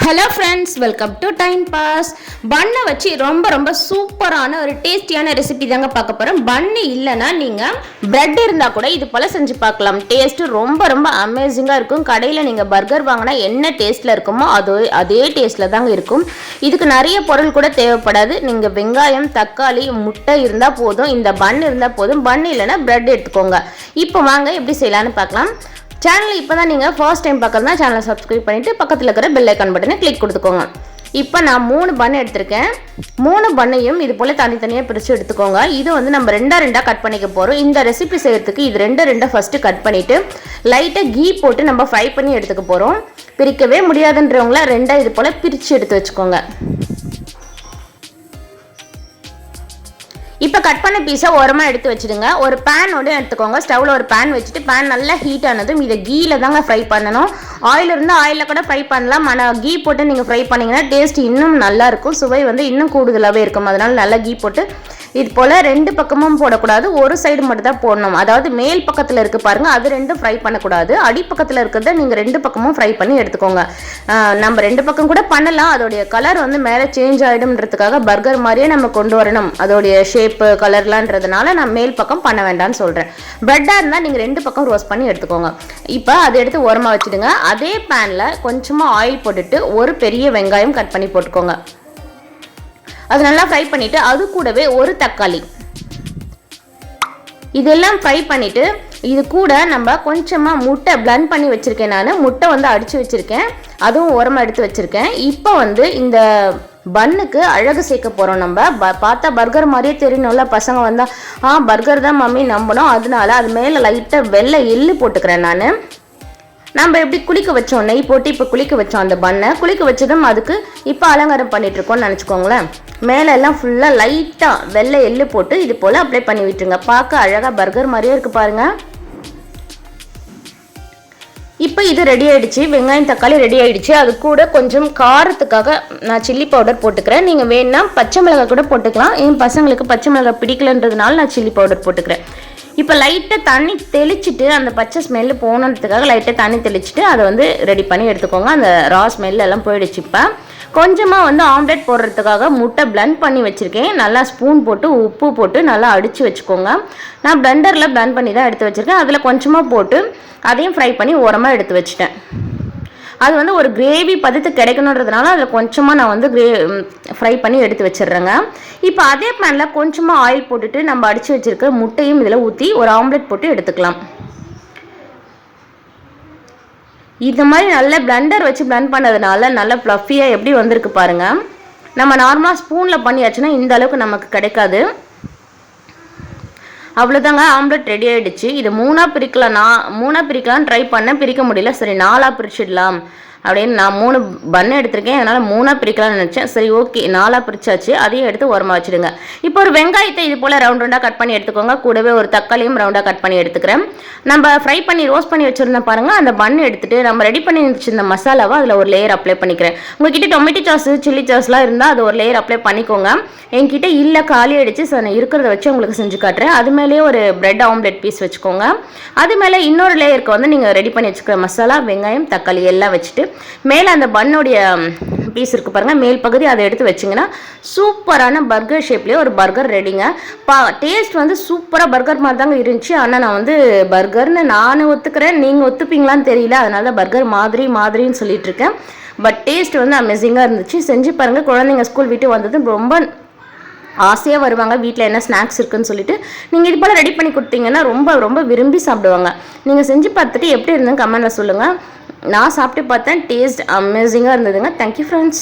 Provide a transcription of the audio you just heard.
Hello friends, welcome to time pass. பண்ணை வச்சு ரொம்ப ரொம்ப சூப்பரான ஒரு டேஸ்டியான ரெசிபி தாங்க பார்க்க போகிறோம். பன்னு இல்லைன்னா நீங்கள் பிரெட் இருந்தால் கூட இது போல் செஞ்சு பார்க்கலாம். டேஸ்ட்டு ரொம்ப ரொம்ப அமேசிங்காக இருக்கும். கடையில் நீங்கள் பர்கர் வாங்கினா என்ன டேஸ்ட்டில் இருக்குமோ அதே டேஸ்ட்டில் தாங்க இருக்கும். இதுக்கு நிறைய பொருள் கூட தேவைப்படாது. நீங்கள் வெங்காயம், தக்காளி, முட்டை இருந்தால் போதும். இந்த பன் இருந்தால் போதும். பன் இல்லைன்னா பிரெட் எடுத்துக்கோங்க. இப்போ வாங்க எப்படி செய்யலான்னு பார்க்கலாம். சேனல் இப்போ தான் நீங்கள் ஃபர்ஸ்ட் டைம் பார்க்குறதுனா சேனலை சப்ஸ்கிரைப் பண்ணிவிட்டு பக்கத்தில் இருக்கிற பெல் ஐக்கான் பட்டனை கிளிக் கொடுத்துக்கோங்க. இப்போ நான் 3 பன் எடுத்திருக்கேன். 3 பண்ணையும் இது போல் தனித்தனியாக பிரித்து எடுத்துக்கோங்க. இது வந்து நம்ம ரெண்டாக கட் பண்ணிக்க போகிறோம். இந்த ரெசிபி செய்கிறதுக்கு இது ரெண்டாக ஃபஸ்ட்டு கட் பண்ணிவிட்டு லைட்டாக கீ போட்டு நம்ம ஃப்ரை பண்ணி எடுத்துக்க போகிறோம். பிரிக்கவே முடியாதுன்றவங்கள ரெண்டாக இது போல் பிரித்து எடுத்து வச்சுக்கோங்க. இப்போ கட் பண்ண பீஸை ஓரமாக எடுத்து வச்சுடுங்க. ஒரு பேனோட எடுத்துக்கோங்க. ஸ்டவ்வில் ஒரு பேன் வச்சுட்டு பேன் நல்லா ஹீட் ஆனதும் இதை கீயில் தாங்க ஃப்ரை பண்ணணும். ஆயில் இருந்தால் ஆயிலில் கூட ஃப்ரை பண்ணலாம். ஆனால் கீ போட்டு நீங்கள் ஃப்ரை பண்ணிங்கன்னா டேஸ்ட் இன்னும் நல்லாயிருக்கும். சுவை வந்து இன்னும் கூடுதலாகவே இருக்கும். அதனால் நல்லா கீ போட்டு இது போல் 2 பக்கமும் போடக்கூடாது, ஒரு சைடு மட்டும் தான் போடணும். அதாவது மேல் பக்கத்தில் இருக்குது பாருங்கள், அது 2 ஃப்ரை பண்ணக்கூடாது. அடிப்பக்கத்தில் இருக்கிறத நீங்கள் 2 பக்கமும் ஃப்ரை பண்ணி எடுத்துக்கோங்க. நம்ம 2 பக்கம் கூட பண்ணலாம். அதோடைய கலர் வந்து மேலே சேஞ்ச் ஆகிடும்ன்றதுக்காக பர்கர் மாதிரியே நம்ம கொண்டு வரணும், அதோடைய ஷேப்பு கலர்லான்றதுனால நான் மேல் பக்கம் பண்ண வேண்டாம்னு சொல்கிறேன். பிரெட்டாக இருந்தால் நீங்கள் 2 பக்கம் ரோஸ்ட் பண்ணி எடுத்துக்கோங்க. இப்போ அதை எடுத்து ஓரமாக வச்சுடுங்க. அதே பேனில் கொஞ்சமாக ஆயில் போட்டுட்டு ஒரு பெரிய வெங்காயம் கட் பண்ணி போட்டுக்கோங்க. அது நல்லா ஃப்ரை பண்ணிவிட்டு அது கூடவே ஒரு தக்காளி இதெல்லாம் ஃப்ரை பண்ணிவிட்டு இது கூட நம்ம கொஞ்சமாக முட்டை பிளண்ட் பண்ணி வச்சுருக்கேன். நான் முட்டை வந்து அடித்து வச்சுருக்கேன், அதுவும் ஓரமாக எடுத்து வச்சுருக்கேன். இப்போ வந்து இந்த பன்னுக்கு அழகு சேர்க்க போகிறோம். நம்ம பார்த்தா பர்கர் மாதிரியே தெரியணும்ல. பசங்க வந்தால் பர்கர் தான் மம்மி நம்பணும். அதனால அது மேலே லைட்டாக வெள்ளை எள்ளு போட்டுக்கிறேன். நம்ம எப்படி குளிக்க வச்சோம், நெய் போட்டு இப்போ குளிக்க வச்சோம். அந்த பண்ணை குளிக்க வச்சதும் அதுக்கு இப்போ அலங்காரம் பண்ணிகிட்ருக்கோம்னு நினச்சிக்கோங்களேன். மேலே எல்லாம் ஃபுல்லாக லைட்டாக வெள்ளை எள்ளு போட்டு இது போல் அப்ளை பண்ணி விட்டுருங்க. பார்க்க அழகாக பர்கர் மாதிரியே இருக்குது பாருங்கள். இப்போ இது ரெடி ஆகிடுச்சு. வெங்காயம் தக்காளி ரெடி ஆகிடுச்சு. அது கூட கொஞ்சம் காரத்துக்காக நான் சில்லி பவுடர் போட்டுக்கிறேன். நீங்கள் வேணுன்னா பச்சை மிளகாய் கூட போட்டுக்கலாம். என் பசங்களுக்கு பச்சை மிளகாய் பிடிக்கலன்றதுனால நான் சில்லி பவுடர் போட்டுக்கிறேன். இப்போ லைட்டாக தண்ணி தெளிச்சுட்டு அந்த பச்சை ஸ்மெல்லு போனதுக்காக லைட்டாக தண்ணி தெளிச்சுட்டு அதை வந்து ரெடி பண்ணி எடுத்துக்கோங்க. அந்த ரா ஸ்மெல் எல்லாம் போயிடுச்சு. இப்போ கொஞ்சமாக வந்து ஆம்லெட் போடுறதுக்காக முட்டை பிளண்ட் பண்ணி வச்சுருக்கேன். நல்லா ஸ்பூன் போட்டு உப்பு போட்டு நல்லா அடித்து வச்சுக்கோங்க. நான் பிளெண்டரில் பிளண்ட் பண்ணி தான் எடுத்து வச்சுருக்கேன். அதில் கொஞ்சமாக போட்டு அதையும் ஃப்ரை பண்ணி ஓரமாக எடுத்து வச்சுட்டேன். அது வந்து ஒரு கிரேவி பதத்து கிடைக்கணுன்றதுனால அதில் கொஞ்சமாக நான் வந்து ஃப்ரை பண்ணி எடுத்து வச்சிடுறேங்க. இப்போ அதே பேனில் கொஞ்சமாக ஆயில் போட்டுட்டு நம்ம அடித்து வச்சுருக்க முட்டையும் இதில் ஊற்றி ஒரு ஆம்லெட் போட்டு எடுத்துக்கலாம். இந்த மாதிரி நல்ல பிளெண்டர் வச்சு பிளெண்ட் பண்ணதுனால நல்ல ஃப்ளஃபியாக எப்படி வந்திருக்கு பாருங்கள். நம்ம நார்மலாக ஸ்பூனில் பண்ணியாச்சுன்னா இந்த அளவுக்கு நமக்கு கிடைக்காது. அவ்வளோதாங்க, ஆம்லெட் ரெடி ஆகிடுச்சு. இது 3ஆக பிரிக்கலாம். நான் 3ஆக பிரிக்கலான்னு ட்ரை பண்ணேன், பிரிக்க முடியல. சரி 4ஆக பிரிச்சிடலாம் அப்படின்னு நான் 3 பண்ணு எடுத்திருக்கேன். அதனால் 3ஆக பிரிக்கலாம்னு நினச்சேன். சரி ஓகே, 4ஆக பிரிச்சாச்சு. அதையும் எடுத்து ஓரமாக வச்சுடுங்க. இப்போ ஒரு வெங்காயத்தை இது போல் ரவுண்டாக கட் பண்ணி எடுத்துக்கோங்க. கூடவே ஒரு தக்காளியும் ரவுண்டாக கட் பண்ணி எடுத்துக்கிறேன். நம்ம ஃப்ரை பண்ணி ரோஸ்ட் பண்ணி வச்சுருந்தேன் பாருங்கள். அந்த பண்ணு எடுத்துகிட்டு நம்ம ரெடி பண்ணி வச்சுருந்த மசாலாவை அதில் ஒரு லேயர் அப்ளை பண்ணிக்கிறேன். உங்கள்கிட்ட டொமேட்டோ சாஸ், சில்லி சாஸ்லாம் இருந்தால் அது ஒரு லேயர் அப்ளை பண்ணிக்கோங்க. என்கிட்ட இல்லை, காலி ஆகிடுச்சு. ஸோ நான் இருக்கிறத வச்சு உங்களுக்கு செஞ்சு காட்டுறேன். அது மேலேயே ஒரு பிரெட் ஆம்லெட் பீஸ் வச்சுக்கோங்க. அது மேலே இன்னொரு லேயருக்கு வந்து நீங்கள் ரெடி பண்ணி வச்சுக்கிற மசாலா, வெங்காயம், தக்காளி எல்லாம் வச்சுட்டு மேலே அந்த பன்னுடைய பீஸ் இருக்குது பாருங்கள், மேல் பகுதி அதை எடுத்து வச்சிங்கன்னா சூப்பரான பர்கர் ஷேப்லேயே ஒரு பர்கர் ரெடிங்க. டேஸ்ட் வந்து சூப்பராக பர்கர் மாதிரி தாங்க இருந்துச்சு. ஆனால் நான் வந்து பர்கர்னு நான் ஒத்துக்கிறேன், நீங்கள் ஒத்துப்பீங்களான்னு தெரியல. அதனால தான் பர்கர் மாதிரின்னு சொல்லிட்டு இருக்கேன். பட் டேஸ்ட் வந்து அமேசிங்காக இருந்துச்சு. செஞ்சு பாருங்கள். குழந்தைங்க ஸ்கூல் விட்டு வந்தது ரொம்ப ஆசையாக வருவாங்க. வீட்டில் என்ன ஸ்நாக்ஸ் இருக்குன்னு சொல்லிட்டு நீங்கள் இது போல் ரெடி பண்ணி கொடுத்தீங்கன்னா ரொம்ப ரொம்ப விரும்பி சாப்பிடுவாங்க. நீங்கள் செஞ்சு பார்த்துட்டு எப்படி இருந்ததுன்னு கமெண்ட்டில் சொல்லுங்கள். நான் சாப்பிட்டு பார்த்தேன், டேஸ்ட் அமேசிங்காக இருந்ததுங்க. Thank you friends.